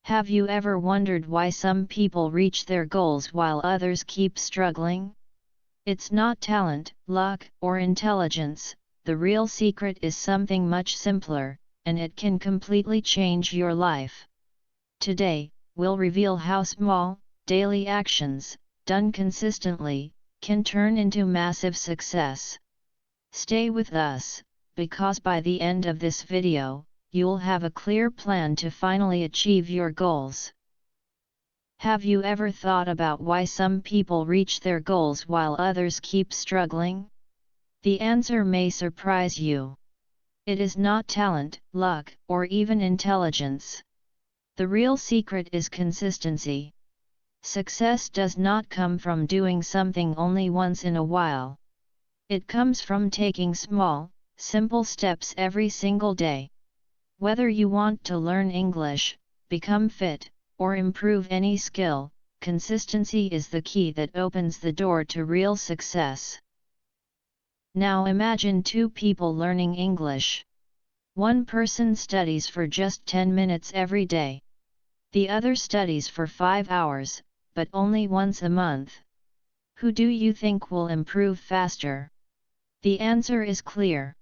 Have you ever wondered why some people reach their goals while others keep struggling? It's not talent, luck, or intelligence. The real secret is something much simpler, and it can completely change your life. Today, we'll reveal how small, daily actions, done consistently, can turn into massive success. Stay with us, because by the end of this video, you'll have a clear plan to finally achieve your goals. Have you ever thought about why some people reach their goals while others keep struggling? The answer may surprise you. It is not talent, luck, or even intelligence. The real secret is consistency. Success does not come from doing something only once in a while. It comes from taking small, simple steps every single day. Whether you want to learn English, become fit, or improve any skill, consistency is the key that opens the door to real success. Now imagine two people learning English. One person studies for just 10 minutes every day. The other studies for 5 hours, but only once a month. Who do you think will improve faster? The answer is clear.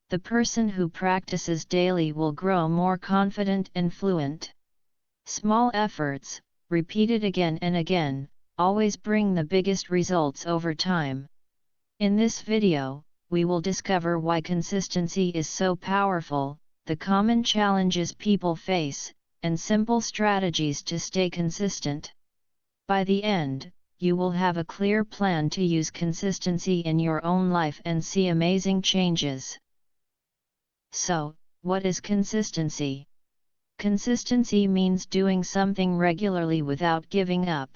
The person who practices daily will grow more confident and fluent. Small efforts, repeated again and again, always bring the biggest results over time. In this video, we will discover why consistency is so powerful, the common challenges people face, and simple strategies to stay consistent. By the end, you will have a clear plan to use consistency in your own life and see amazing changes. So, what is consistency? Consistency means doing something regularly without giving up.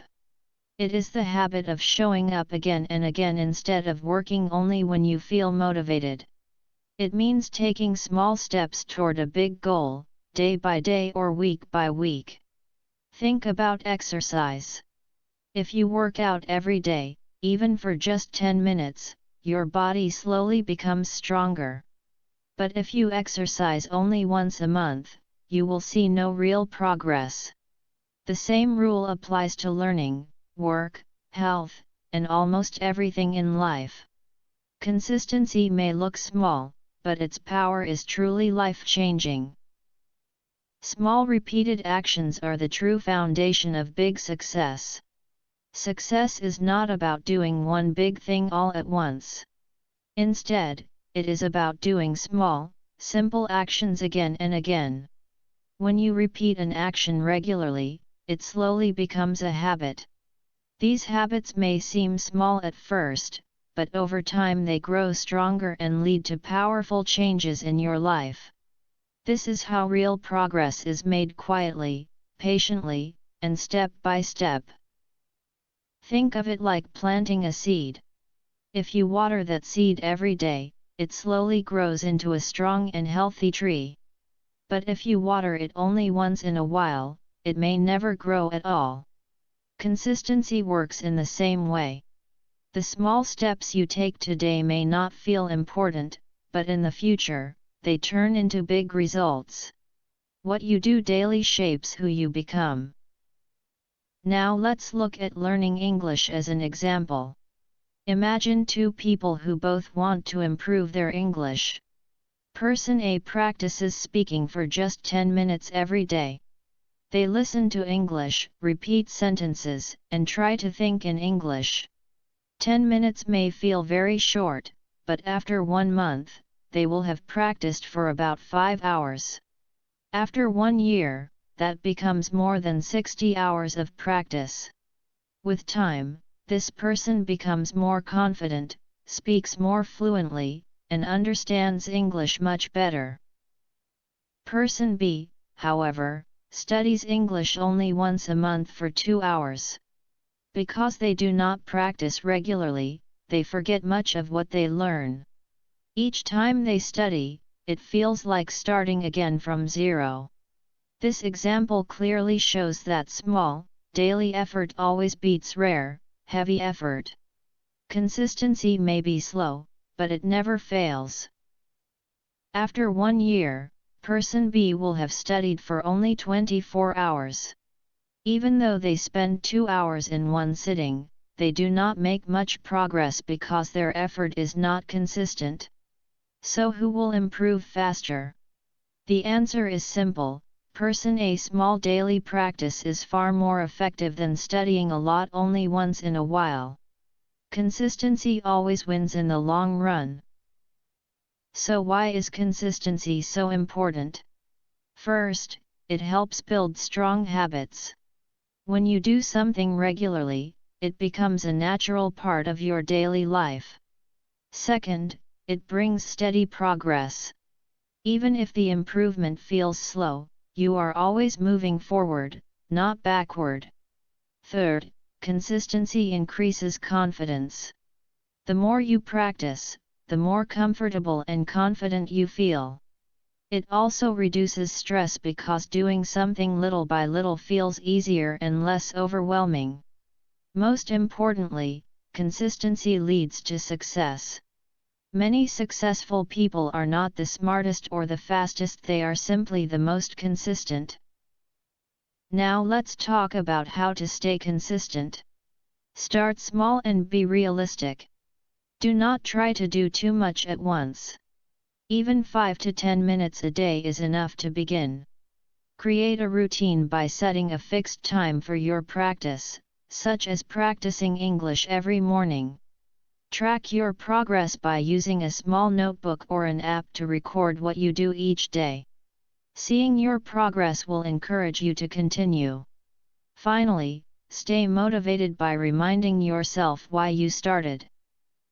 It is the habit of showing up again and again instead of working only when you feel motivated. It means taking small steps toward a big goal, day by day or week by week. Think about exercise. If you work out every day, even for just 10 minutes, your body slowly becomes stronger. But if you exercise only once a month, you will see no real progress. The same rule applies to learning, work, health, and almost everything in life. Consistency may look small, but its power is truly life-changing. Small repeated actions are the true foundation of big success. Success is not about doing one big thing all at once. Instead, it is about doing small, simple actions again and again. When you repeat an action regularly, it slowly becomes a habit. These habits may seem small at first, but over time they grow stronger and lead to powerful changes in your life. This is how real progress is made quietly, patiently, and step by step. Think of it like planting a seed. If you water that seed every day, it slowly grows into a strong and healthy tree. But if you water it only once in a while, it may never grow at all. Consistency works in the same way. The small steps you take today may not feel important, but in the future, they turn into big results. What you do daily shapes who you become. Now let's look at learning English as an example. Imagine two people who both want to improve their English. Person A practices speaking for just 10 minutes every day. They listen to English, repeat sentences, and try to think in English. 10 minutes may feel very short, but after 1 month, they will have practiced for about 5 hours. After 1 year, that becomes more than 60 hours of practice. With time, this person becomes more confident, speaks more fluently, and understands English much better. Person B, however, studies English only once a month for 2 hours. Because they do not practice regularly, they forget much of what they learn. Each time they study, it feels like starting again from zero. This example clearly shows that small, daily effort always beats rare, heavy effort. Consistency may be slow, but it never fails. After 1 year, Person B will have studied for only 24 hours. Even though they spend 2 hours in one sitting, they do not make much progress because their effort is not consistent. So who will improve faster? The answer is simple. Person A. Small daily practice is far more effective than studying a lot only once in a while. Consistency always wins in the long run. So why is consistency so important? First, it helps build strong habits. When you do something regularly, it becomes a natural part of your daily life. Second, it brings steady progress. Even if the improvement feels slow, you are always moving forward, not backward. Third, consistency increases confidence. The more you practice, the more comfortable and confident you feel. It also reduces stress because doing something little by little feels easier and less overwhelming. Most importantly, consistency leads to success. Many successful people are not the smartest or the fastest, they are simply the most consistent. Now let's talk about how to stay consistent. Start small and be realistic. Do not try to do too much at once. Even 5 to 10 minutes a day is enough to begin. Create a routine by setting a fixed time for your practice, such as practicing English every morning. Track your progress by using a small notebook or an app to record what you do each day. Seeing your progress will encourage you to continue. Finally, stay motivated by reminding yourself why you started.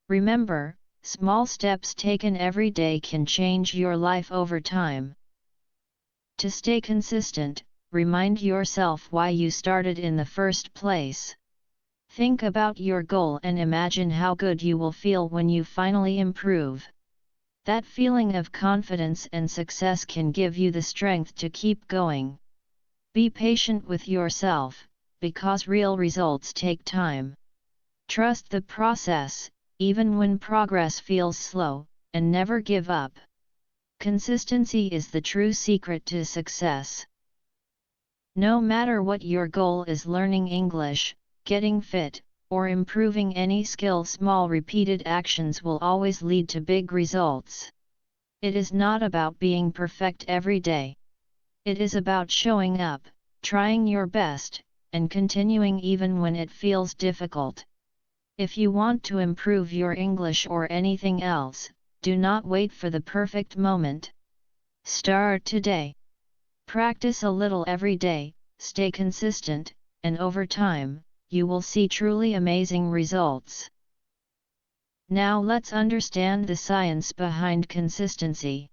Remember, small steps taken every day can change your life over time. To stay consistent, remind yourself why you started in the first place. Think about your goal and imagine how good you will feel when you finally improve. That feeling of confidence and success can give you the strength to keep going. Be patient with yourself, because real results take time. Trust the process, even when progress feels slow, and never give up. Consistency is the true secret to success. No matter what your goal is, learning English, getting fit, or improving any skill, small repeated actions will always lead to big results. It is not about being perfect every day. It is about showing up, trying your best, and continuing even when it feels difficult. If you want to improve your English or anything else, do not wait for the perfect moment. Start today. Practice a little every day, stay consistent, and over time, you will see truly amazing results. Now let's understand the science behind consistency.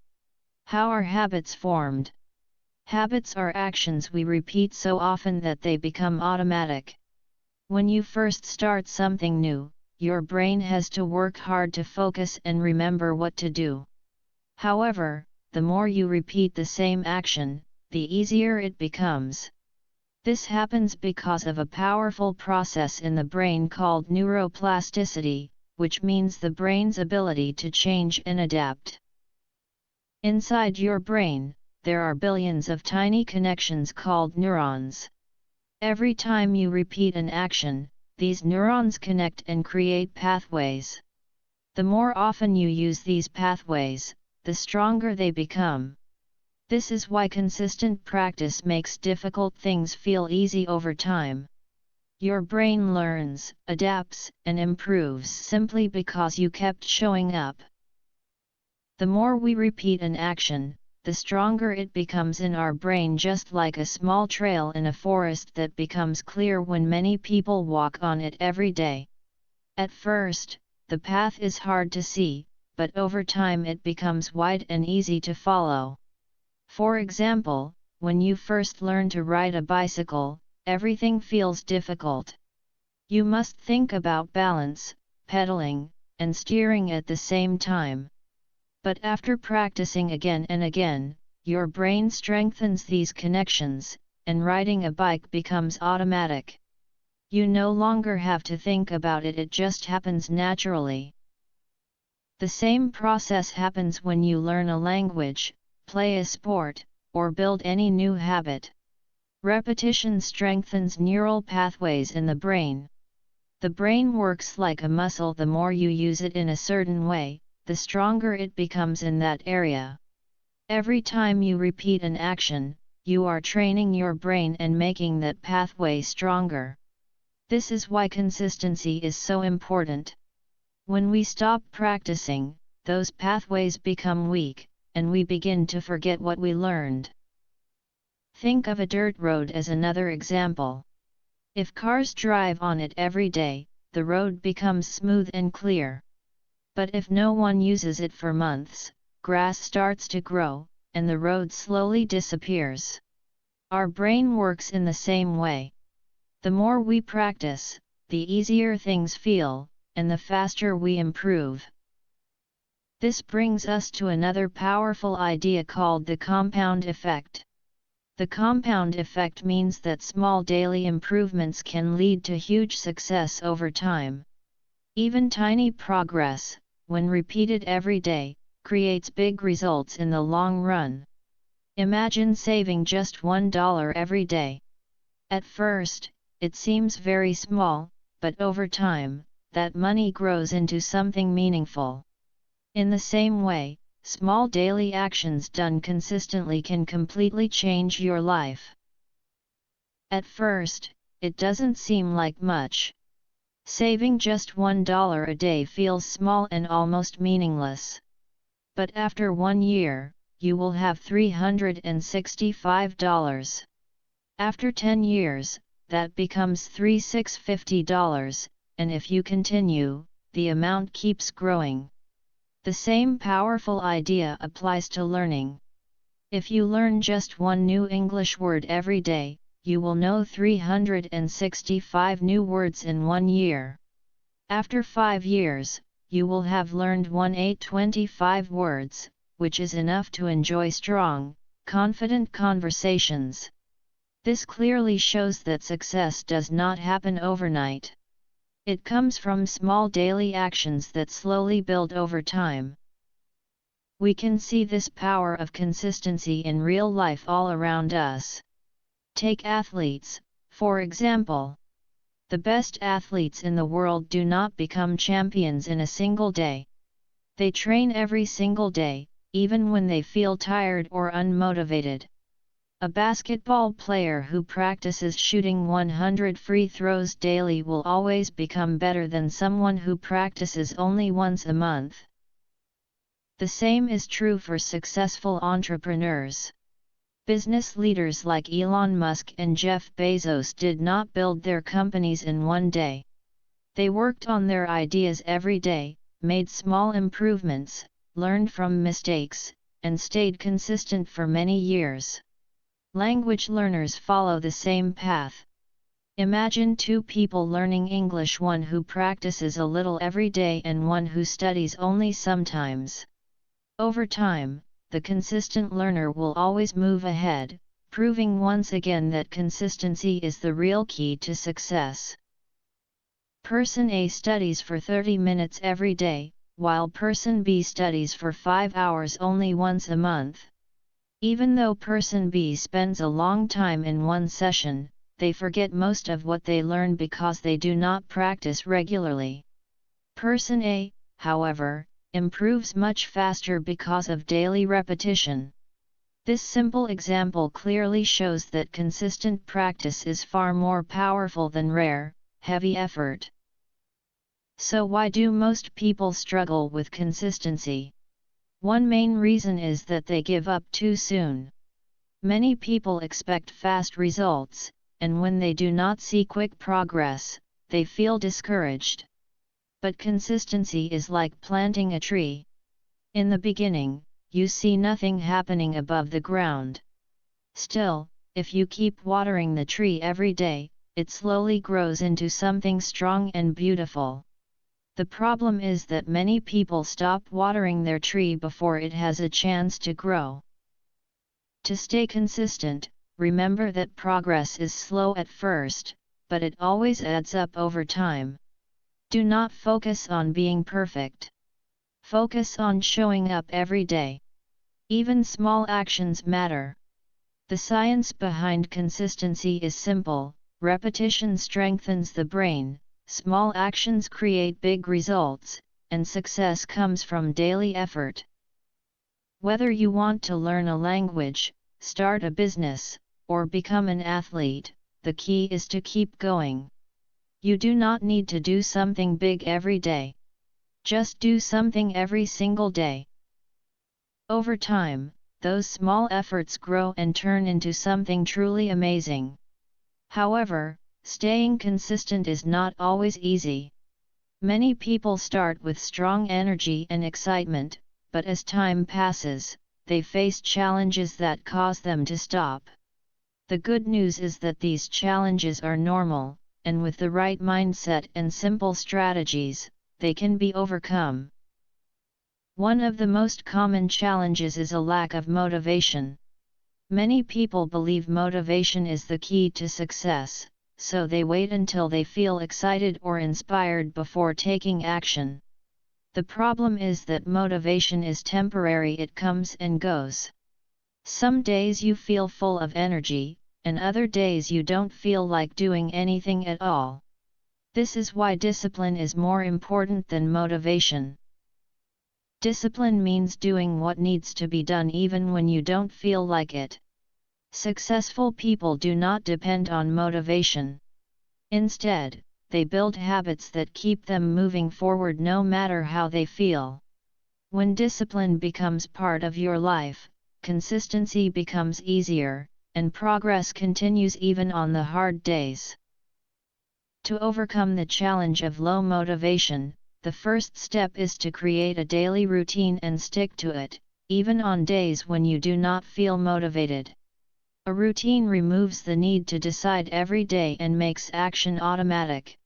How are habits formed? Habits are actions we repeat so often that they become automatic. When you first start something new, your brain has to work hard to focus and remember what to do. However, the more you repeat the same action, the easier it becomes. This happens because of a powerful process in the brain called neuroplasticity, which means the brain's ability to change and adapt. Inside your brain, there are billions of tiny connections called neurons. Every time you repeat an action, these neurons connect and create pathways. The more often you use these pathways, the stronger they become. This is why consistent practice makes difficult things feel easy over time. Your brain learns, adapts, and improves simply because you kept showing up. The more we repeat an action, the stronger it becomes in our brain, just like a small trail in a forest that becomes clear when many people walk on it every day. At first, the path is hard to see, but over time it becomes wide and easy to follow. For example, when you first learn to ride a bicycle, everything feels difficult. You must think about balance, pedaling, and steering at the same time. But after practicing again and again, your brain strengthens these connections, and riding a bike becomes automatic. You no longer have to think about it, it just happens naturally. The same process happens when you learn a language. play a sport, or build any new habit. Repetition strengthens neural pathways in the brain. The brain works like a muscle. The more you use it in a certain way, the stronger it becomes in that area. Every time you repeat an action, you are training your brain and making that pathway stronger. This is why consistency is so important. When we stop practicing, those pathways become weak, and we begin to forget what we learned. Think of a dirt road as another example. If cars drive on it every day, the road becomes smooth and clear. But if no one uses it for months, grass starts to grow, and the road slowly disappears. Our brain works in the same way. The more we practice, the easier things feel, and the faster we improve. This brings us to another powerful idea called the compound effect. The compound effect means that small daily improvements can lead to huge success over time. Even tiny progress, when repeated every day, creates big results in the long run. Imagine saving just $1 every day. At first, it seems very small, but over time, that money grows into something meaningful. In the same way, small daily actions done consistently can completely change your life. At first, it doesn't seem like much. Saving just $1 a day feels small and almost meaningless. But after 1 year, you will have $365. After 10 years, that becomes $3,650, and if you continue, the amount keeps growing. The same powerful idea applies to learning. If you learn just one new English word every day, you will know 365 new words in 1 year. After 5 years, you will have learned 1825 words, which is enough to enjoy strong, confident conversations. This clearly shows that success does not happen overnight. It comes from small daily actions that slowly build over time. We can see this power of consistency in real life all around us. Take athletes, for example. The best athletes in the world do not become champions in a single day. They train every single day, even when they feel tired or unmotivated. A basketball player who practices shooting 100 free throws daily will always become better than someone who practices only once a month. The same is true for successful entrepreneurs. Business leaders like Elon Musk and Jeff Bezos did not build their companies in one day. They worked on their ideas every day, made small improvements, learned from mistakes, and stayed consistent for many years. Language learners follow the same path. Imagine two people learning English, one who practices a little every day and one who studies only sometimes. Over time, the consistent learner will always move ahead, proving once again that consistency is the real key to success. Person A studies for 30 minutes every day, while Person B studies for 5 hours only once a month. Even though Person B spends a long time in one session, they forget most of what they learn because they do not practice regularly. Person A, however, improves much faster because of daily repetition. This simple example clearly shows that consistent practice is far more powerful than rare, heavy effort. So why do most people struggle with consistency? One main reason is that they give up too soon. Many people expect fast results, and when they do not see quick progress, they feel discouraged. But consistency is like planting a tree. In the beginning, you see nothing happening above the ground. Still, if you keep watering the tree every day, it slowly grows into something strong and beautiful. The problem is that many people stop watering their tree before it has a chance to grow. To stay consistent, remember that progress is slow at first, but it always adds up over time. Do not focus on being perfect. Focus on showing up every day. Even small actions matter. The science behind consistency is simple: repetition strengthens the brain, small actions create big results, and success comes from daily effort. Whether you want to learn a language, start a business, or become an athlete, the key is to keep going. You do not need to do something big every day. Just do something every single day. Over time, those small efforts grow and turn into something truly amazing. However, staying consistent is not always easy. Many people start with strong energy and excitement, but as time passes, they face challenges that cause them to stop. The good news is that these challenges are normal, and with the right mindset and simple strategies, they can be overcome. One of the most common challenges is a lack of motivation. Many people believe motivation is the key to success, so they wait until they feel excited or inspired before taking action. The problem is that motivation is temporary, it comes and goes. Some days you feel full of energy, and other days you don't feel like doing anything at all. This is why discipline is more important than motivation. Discipline means doing what needs to be done even when you don't feel like it. Successful people do not depend on motivation. Instead, they build habits that keep them moving forward no matter how they feel. When discipline becomes part of your life, consistency becomes easier, and progress continues even on the hard days. To overcome the challenge of low motivation, the first step is to create a daily routine and stick to it, even on days when you do not feel motivated. A routine removes the need to decide every day and makes action automatic.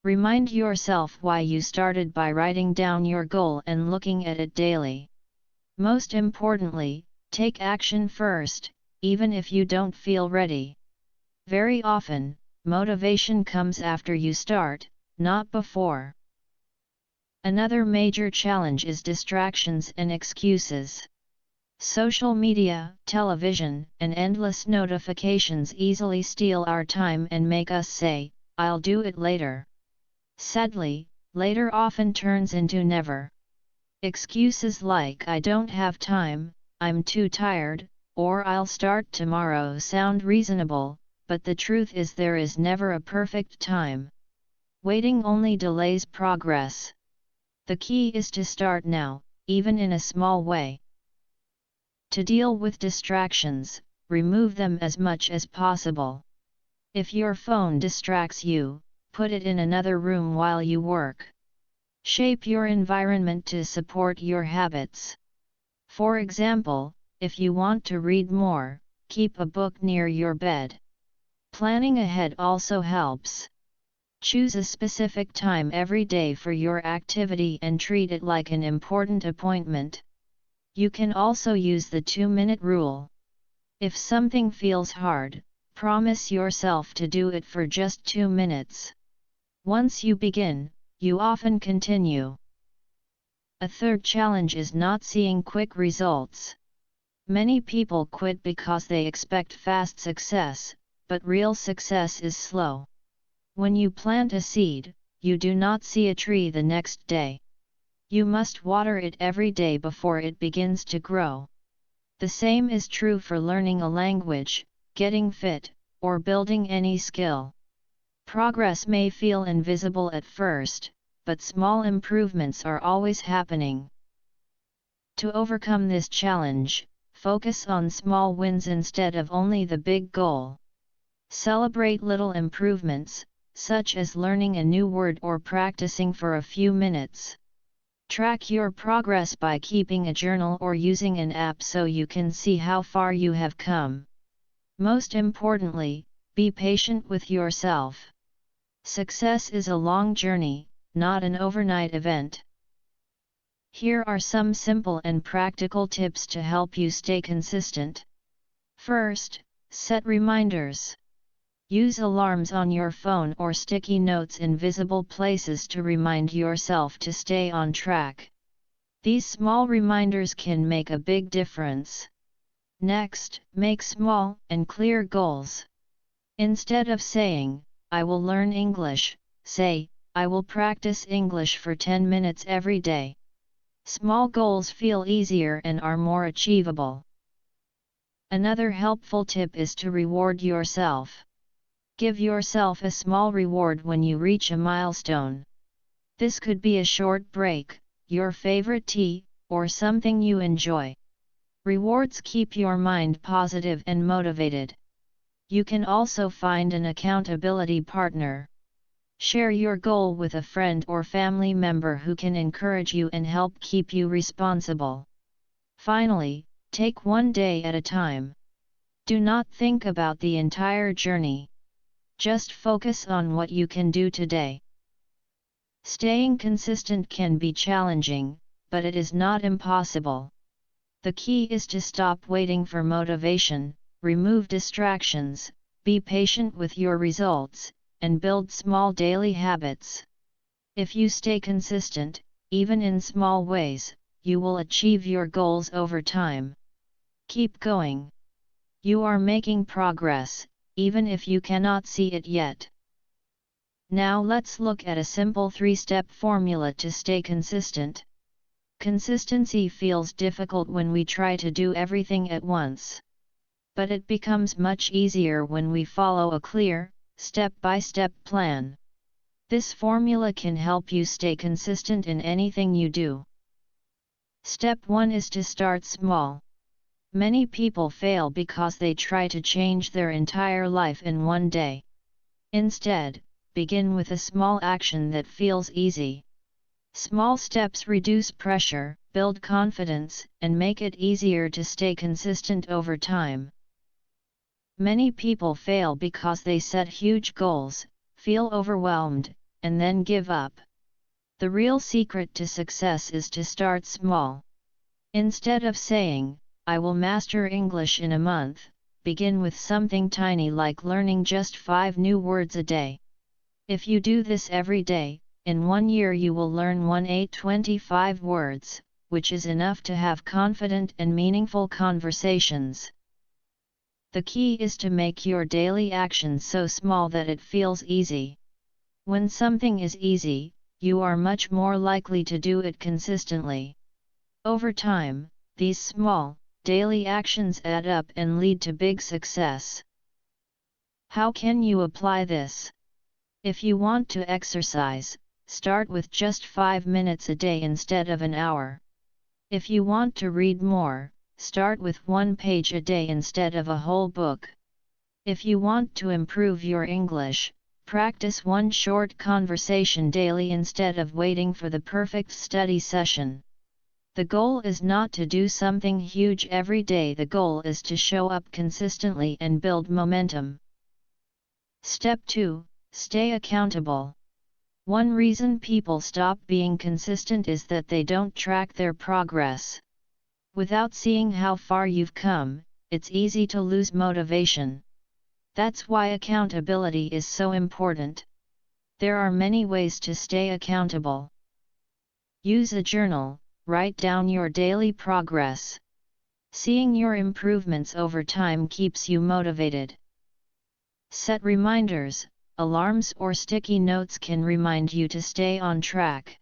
Remind yourself why you started by writing down your goal and looking at it daily. Most importantly, take action first, even if you don't feel ready. Very often, motivation comes after you start, not before. Another major challenge is distractions and excuses. Social media, television, and endless notifications easily steal our time and make us say, "I'll do it later." Sadly, later often turns into never. Excuses like "I don't have time," "I'm too tired," or "I'll start tomorrow" sound reasonable, but the truth is there is never a perfect time. Waiting only delays progress. The key is to start now, even in a small way. To deal with distractions, remove them as much as possible. If your phone distracts you, put it in another room while you work. Shape your environment to support your habits. For example, if you want to read more, keep a book near your bed. Planning ahead also helps. Choose a specific time every day for your activity and treat it like an important appointment. You can also use the 2-minute rule. If something feels hard, promise yourself to do it for just 2 minutes. Once you begin, you often continue. A third challenge is not seeing quick results. Many people quit because they expect fast success, but real success is slow. When you plant a seed, you do not see a tree the next day. You must water it every day before it begins to grow. The same is true for learning a language, getting fit, or building any skill. Progress may feel invisible at first, but small improvements are always happening. To overcome this challenge, focus on small wins instead of only the big goal. Celebrate little improvements, such as learning a new word or practicing for a few minutes. Track your progress by keeping a journal or using an app so you can see how far you have come. Most importantly, be patient with yourself. Success is a long journey, not an overnight event. Here are some simple and practical tips to help you stay consistent. First, set reminders. Use alarms on your phone or sticky notes in visible places to remind yourself to stay on track. These small reminders can make a big difference. Next, make small and clear goals. Instead of saying, "I will learn English," say, "I will practice English for 10 minutes every day." Small goals feel easier and are more achievable. Another helpful tip is to reward yourself. Give yourself a small reward when you reach a milestone. This could be a short break, your favorite tea, or something you enjoy. Rewards keep your mind positive and motivated. You can also find an accountability partner. Share your goal with a friend or family member who can encourage you and help keep you responsible. Finally, take one day at a time. Do not think about the entire journey. Just focus on what you can do today. Staying consistent can be challenging, but it is not impossible. The key is to stop waiting for motivation, remove distractions, be patient with your results, and build small daily habits. If you stay consistent, even in small ways, you will achieve your goals over time. Keep going. You are making progress, even if you cannot see it yet. Now let's look at a simple 3-step formula to stay consistent. Consistency feels difficult when we try to do everything at once. But it becomes much easier when we follow a clear, step-by-step plan. This formula can help you stay consistent in anything you do. Step 1 is to start small. Many people fail because they try to change their entire life in one day. Instead, begin with a small action that feels easy. Small steps reduce pressure, build confidence, and make it easier to stay consistent over time. Many people fail because they set huge goals, feel overwhelmed, and then give up. The real secret to success is to start small. Instead of saying, "I will master English in a month," begin with something tiny like learning just 5 new words a day. If you do this every day, in 1 year you will learn 1825 words, which is enough to have confident and meaningful conversations. The key is to make your daily actions so small that it feels easy. When something is easy, you are much more likely to do it consistently. Over time, these small, daily actions add up and lead to big success. How can you apply this? If you want to exercise, start with just 5 minutes a day instead of an hour. If you want to read more, start with 1 page a day instead of a whole book. If you want to improve your English, practice 1 short conversation daily instead of waiting for the perfect study session. The goal is not to do something huge every day, the goal is to show up consistently and build momentum. Step 2. Stay accountable. One reason people stop being consistent is that they don't track their progress. Without seeing how far you've come, it's easy to lose motivation. That's why accountability is so important. There are many ways to stay accountable. Use a journal, write down your daily progress. Seeing your improvements over time keeps you motivated. Set reminders, alarms or sticky notes can remind you to stay on track.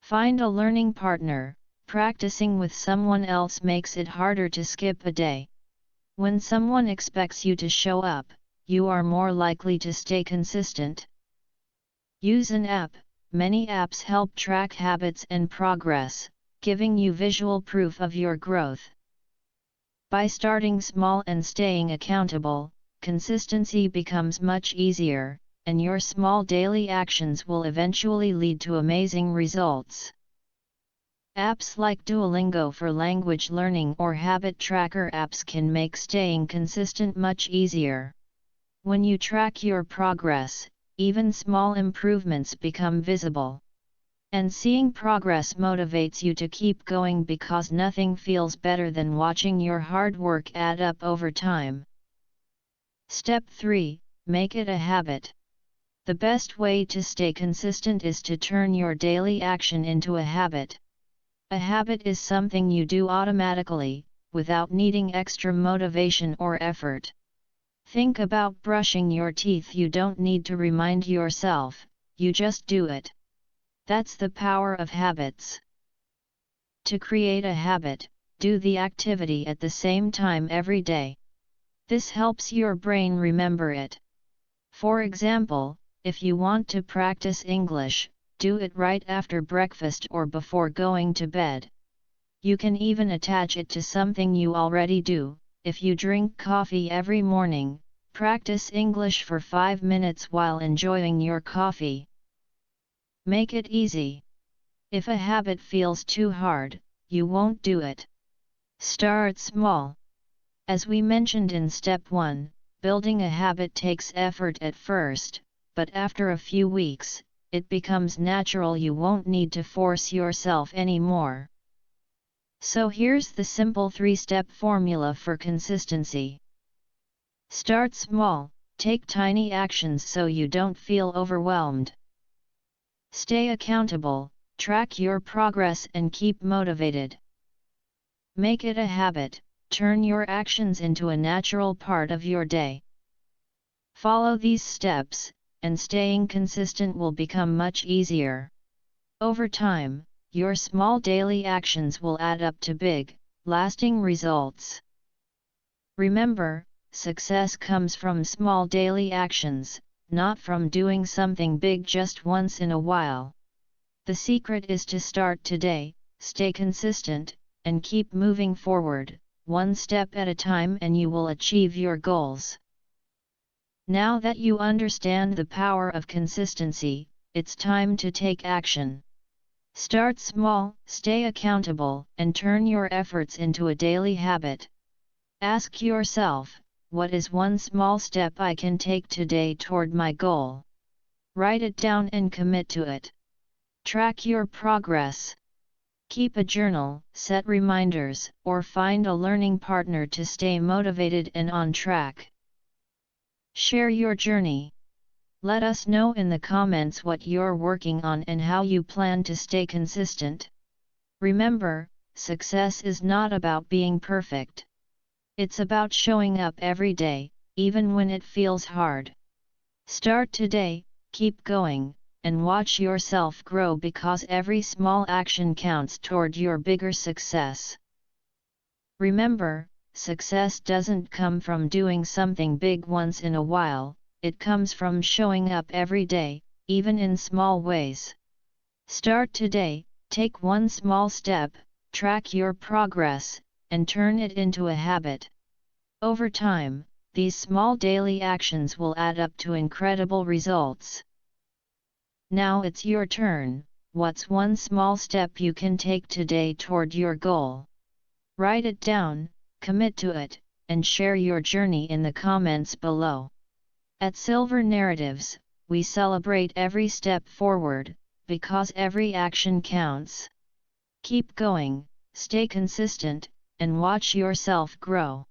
Find a learning partner. Practicing with someone else makes it harder to skip a day. When someone expects you to show up, you are more likely to stay consistent. Use an app. Many apps help track habits and progress, giving you visual proof of your growth. By starting small and staying accountable, consistency becomes much easier, and your small daily actions will eventually lead to amazing results. Apps like Duolingo for language learning or habit tracker apps can make staying consistent much easier. When you track your progress, even small improvements become visible. And seeing progress motivates you to keep going because nothing feels better than watching your hard work add up over time. Step 3. Make it a habit. The best way to stay consistent is to turn your daily action into a habit. A habit is something you do automatically, without needing extra motivation or effort. Think about brushing your teeth. You don't need to remind yourself, you just do it. That's the power of habits. To create a habit, do the activity at the same time every day. This helps your brain remember it. For example, if you want to practice English, do it right after breakfast or before going to bed. You can even attach it to something you already do. If you drink coffee every morning, practice English for 5 minutes while enjoying your coffee. Make it easy. If a habit feels too hard, you won't do it. Start small. As we mentioned in step 1, building a habit takes effort at first, but after a few weeks, it becomes natural. You won't need to force yourself anymore. So here's the simple 3-step formula for consistency. Start small, take tiny actions so you don't feel overwhelmed. Stay accountable, track your progress and keep motivated. Make it a habit, turn your actions into a natural part of your day. Follow these steps, and staying consistent will become much easier. Over time, your small daily actions will add up to big, lasting results. Remember, success comes from small daily actions, not from doing something big just once in a while. The secret is to start today, stay consistent, and keep moving forward, one step at a time, and you will achieve your goals. Now that you understand the power of consistency, it's time to take action. Start small, stay accountable, and turn your efforts into a daily habit. Ask yourself, what is one small step I can take today toward my goal? Write it down and commit to it. Track your progress. Keep a journal, set reminders, or find a learning partner to stay motivated and on track. Share your journey. Let us know in the comments what you're working on and how you plan to stay consistent. Remember, success is not about being perfect. It's about showing up every day, even when it feels hard. Start today, keep going, and watch yourself grow, because every small action counts toward your bigger success. Remember, success doesn't come from doing something big once in a while, it comes from showing up every day, even in small ways. Start today, take one small step, track your progress, and turn it into a habit. Over time, these small daily actions will add up to incredible results. Now it's your turn. What's one small step you can take today toward your goal? Write it down, commit to it, and share your journey in the comments below. At Silver Narratives, we celebrate every step forward, because every action counts. Keep going, stay consistent, and watch yourself grow.